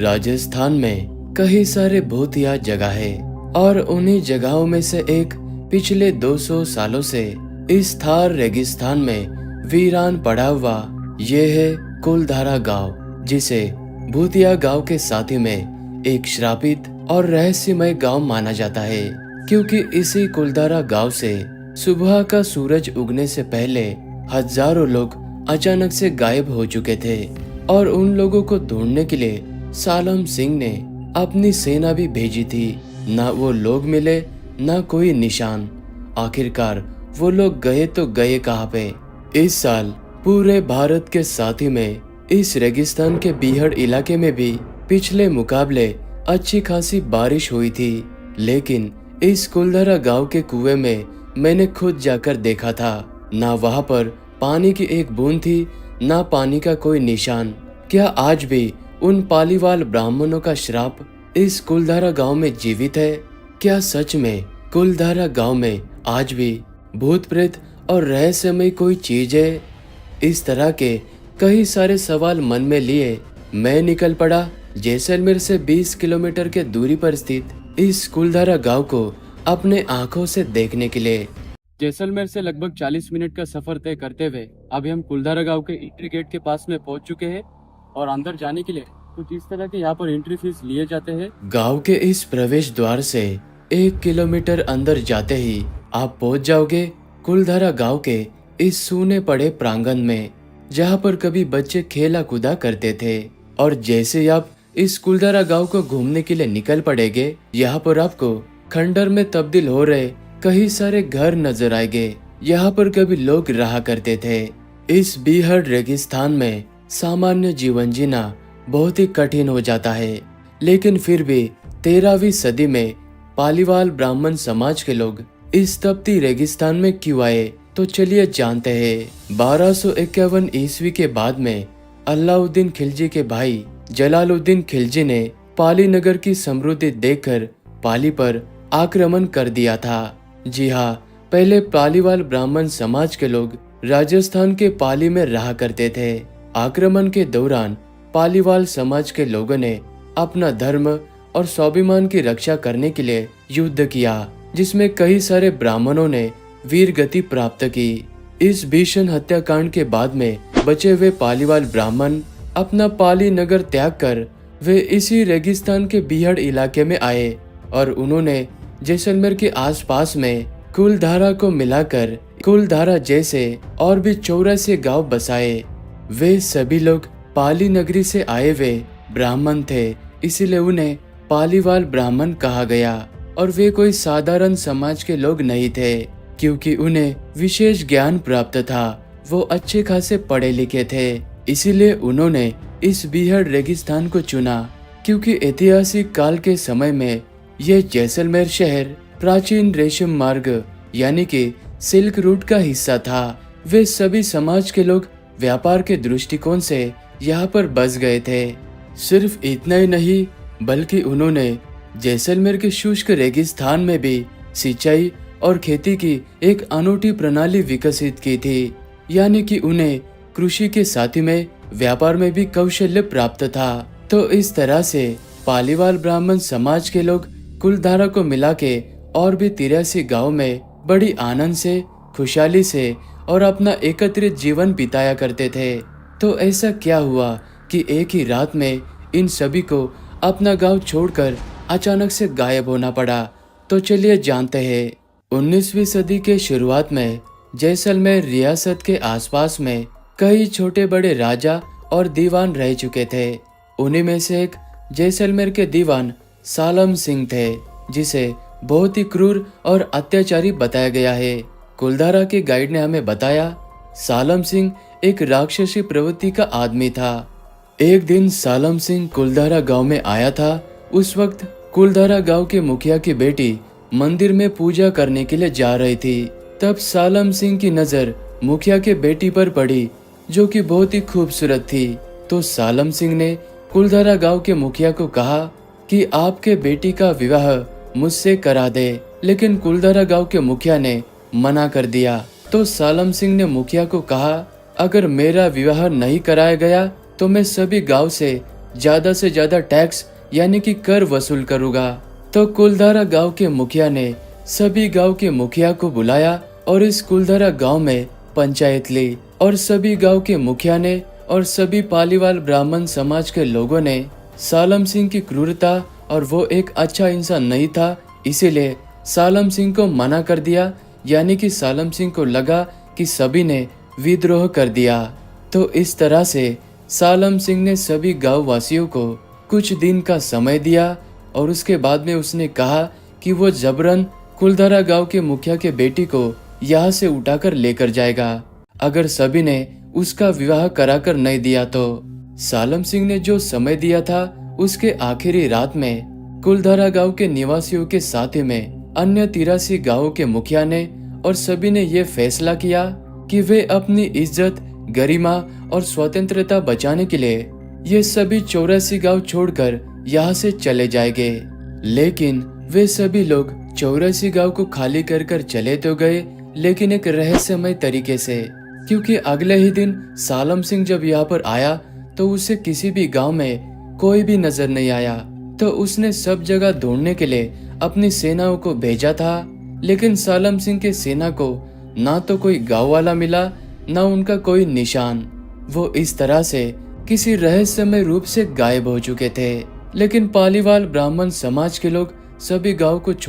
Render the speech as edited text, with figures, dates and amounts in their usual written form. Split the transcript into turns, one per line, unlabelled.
राजस्थान में कई सारे भूतिया जगह है और उन्हीं जगहों में से एक पिछले 200 सालों से इस थार रेगिस्तान में वीरान पड़ा हुआ ये है कुलधारा गांव, जिसे भूतिया गांव के साथ ही में एक श्रापित और रहस्यमय गांव माना जाता है, क्योंकि इसी कुलधारा गांव से सुबह का सूरज उगने से पहले हजारों लोग अचानक से गायब हो चुके थे और उन लोगों को ढूंढने के लिए सालम सिंह ने अपनी सेना भी भेजी थी। ना वो लोग मिले, ना कोई निशान। आखिरकार वो लोग गए तो गए कहाँ पे। इस साल पूरे भारत के साथ ही में इस रेगिस्तान के बीहड़ इलाके में भी पिछले मुकाबले अच्छी खासी बारिश हुई थी, लेकिन इस कुलधारा गांव के कुएं में मैंने खुद जाकर देखा था, ना वहां पर पानी की एक बूंद थी, ना पानी का कोई निशान। क्या आज भी उन पालीवाल ब्राह्मणों का श्राप इस कुलधारा गांव में जीवित है? क्या सच में कुलधारा गांव में आज भी भूत प्रेत और रहस्यमय कोई चीज है? इस तरह के कई सारे सवाल मन में लिए मैं निकल पड़ा जैसलमेर से 20 किलोमीटर के दूरी पर स्थित इस कुलधारा गांव को अपने आंखों से देखने के लिए।
जैसलमेर से लगभग 40 मिनट का सफर तय करते हुए अभी हम कुलधारा गांव के एंट्री गेट के पास में पहुंच चुके हैं और अंदर जाने के लिए कुछ इस तरह के यहाँ पर एंट्री फीस लिए जाते हैं।
गांव के इस प्रवेश द्वार से 1 किलोमीटर अंदर जाते ही आप पहुंच जाओगे कुलधारा गांव के इस सूने पड़े प्रांगण में, जहां पर कभी बच्चे खेला कूदा करते थे। और जैसे ही आप इस कुलधारा गांव को घूमने के लिए निकल पड़ेंगे, यहाँ पर आपको खंडर में तब्दील हो रहे कई सारे घर नजर आएंगे। यहाँ पर कभी लोग रहा करते थे। इस बीहड़ रेगिस्तान में सामान्य जीवन जीना बहुत ही कठिन हो जाता है, लेकिन फिर भी 13वीं सदी में पालीवाल ब्राह्मण समाज के लोग इस तपती रेगिस्तान में क्यों आए, तो चलिए जानते हैं। 1251 ईस्वी के बाद में अलाउद्दीन खिलजी के भाई जलालुद्दीन खिलजी ने पाली नगर की समृद्धि देखकर पाली पर आक्रमण कर दिया था। जी हाँ, पहले पालीवाल ब्राह्मण समाज के लोग राजस्थान के पाली में रहा करते थे। आक्रमण के दौरान पालीवाल समाज के लोगों ने अपना धर्म और स्वाभिमान की रक्षा करने के लिए युद्ध किया, जिसमें कई सारे ब्राह्मणों ने वीर गति प्राप्त की। इस भीषण हत्याकांड के बाद में बचे हुए पालीवाल ब्राह्मण अपना पाली नगर त्याग कर वे इसी रेगिस्तान के बीहड़ इलाके में आए और उन्होंने जैसलमेर के आसपास में कुलधारा को मिलाकर कुलधारा जैसे और भी 84 गांव बसाए। वे सभी लोग पाली नगरी से आए हुए ब्राह्मण थे, इसीलिए उन्हें पालीवाल ब्राह्मण कहा गया। और वे कोई साधारण समाज के लोग नहीं थे, क्योंकि उन्हें विशेष ज्ञान प्राप्त था। वो अच्छे खासे पढ़े लिखे थे, इसीलिए उन्होंने इस बीहड़ रेगिस्तान को चुना, क्योंकि ऐतिहासिक काल के समय में ये जैसलमेर शहर प्राचीन रेशम मार्ग यानी कि सिल्क रूट का हिस्सा था। वे सभी समाज के लोग व्यापार के दृष्टिकोण से यहाँ पर बस गए थे। सिर्फ इतना ही नहीं, बल्कि उन्होंने जैसलमेर के शुष्क रेगिस्तान में भी सिंचाई और खेती की एक अनूठी प्रणाली विकसित की थी, यानी कि उन्हें कृषि के साथ ही में व्यापार में भी कौशल्य प्राप्त था। तो इस तरह से पालीवाल ब्राह्मण समाज के लोग कुलधारा को मिला के और भी 83 गांव में बड़ी आनंद से, खुशहाली से और अपना एकत्रित जीवन बिताया करते थे। तो ऐसा क्या हुआ कि एक ही रात में इन सभी को अपना गांव छोड़कर अचानक से गायब होना पड़ा? तो चलिए जानते हैं। 19वीं सदी के शुरुआत में जैसलमेर रियासत के आसपास में कई छोटे बड़े राजा और दीवान रह चुके थे। उन्हीं में से एक जैसलमेर के दीवान सालम सिंह थे, जिसे बहुत ही क्रूर और अत्याचारी बताया गया है। कुलधारा के गाइड ने हमें बताया, सालम सिंह एक राक्षसी प्रवृत्ति का आदमी था। एक दिन सालम सिंह कुलधारा गांव में आया था। उस वक्त कुलधारा गांव के मुखिया की बेटी मंदिर में पूजा करने के लिए जा रही थी। तब सालम सिंह की नजर मुखिया के बेटी पर पड़ी, जो कि बहुत ही खूबसूरत थी। तो सालम सिंह ने कुलधारा गांव के मुखिया को कहा कि आपके बेटी का विवाह मुझसे करा दे, लेकिन कुलधारा गांव के मुखिया ने मना कर दिया। तो सालम सिंह ने मुखिया को कहा, अगर मेरा विवाह नहीं कराया गया तो मैं सभी गांव से ज्यादा से ज्यादा टैक्स यानी कि कर वसूल करूंगा। तो कुलधारा गांव के मुखिया ने सभी गांव के मुखिया को बुलाया और इस कुलधारा गांव में पंचायत ली और सभी गांव के मुखिया ने और सभी पालीवाल ब्राह्मण समाज के लोगों ने सालम सिंह की क्रूरता और वो एक अच्छा इंसान नहीं था इसीलिए सालम सिंह को मना कर दिया। यानी कि सालम सिंह को लगा कि सभी ने विद्रोह कर दिया। तो इस तरह से सालम सिंह ने सभी गांव वासियों को कुछ दिन का समय दिया और उसके बाद में उसने कहा कि वो जबरन कुलधारा गांव के मुखिया के बेटी को यहाँ से उठाकर लेकर जाएगा अगर सभी ने उसका विवाह कराकर नहीं दिया तो। सालम सिंह ने जो समय दिया था उसके आखिरी रात में कुलधारा गांव के निवासियों के साथ ही में अन्य 83 गांवों के मुखिया ने और सभी ने ये फैसला किया कि वे अपनी इज्जत, गरिमा और स्वतंत्रता बचाने के लिए ये सभी 84 गांव छोड़कर यहाँ से चले जाएंगे। लेकिन वे सभी लोग 84 गांव को खाली कर कर चले तो गए लेकिन एक रहस्यमय तरीके से, क्योंकि अगले ही दिन सालम सिंह जब यहाँ पर आया तो उसे किसी भी गांव में कोई भी नजर नहीं आया। तो उसने सब जगह ढूंढने के लिए अपनी सेनाओं को भेजा था लेकिन सालम सिंह के सेना को ना तो कोई गांव वाला मिला ना उनका कोई निशान। वो इस तरह से किसी रहस्यमय रूप से गायब हो चुके थे। लेकिन पालीवाल ब्राह्मण समाज के लोग सभी गांव को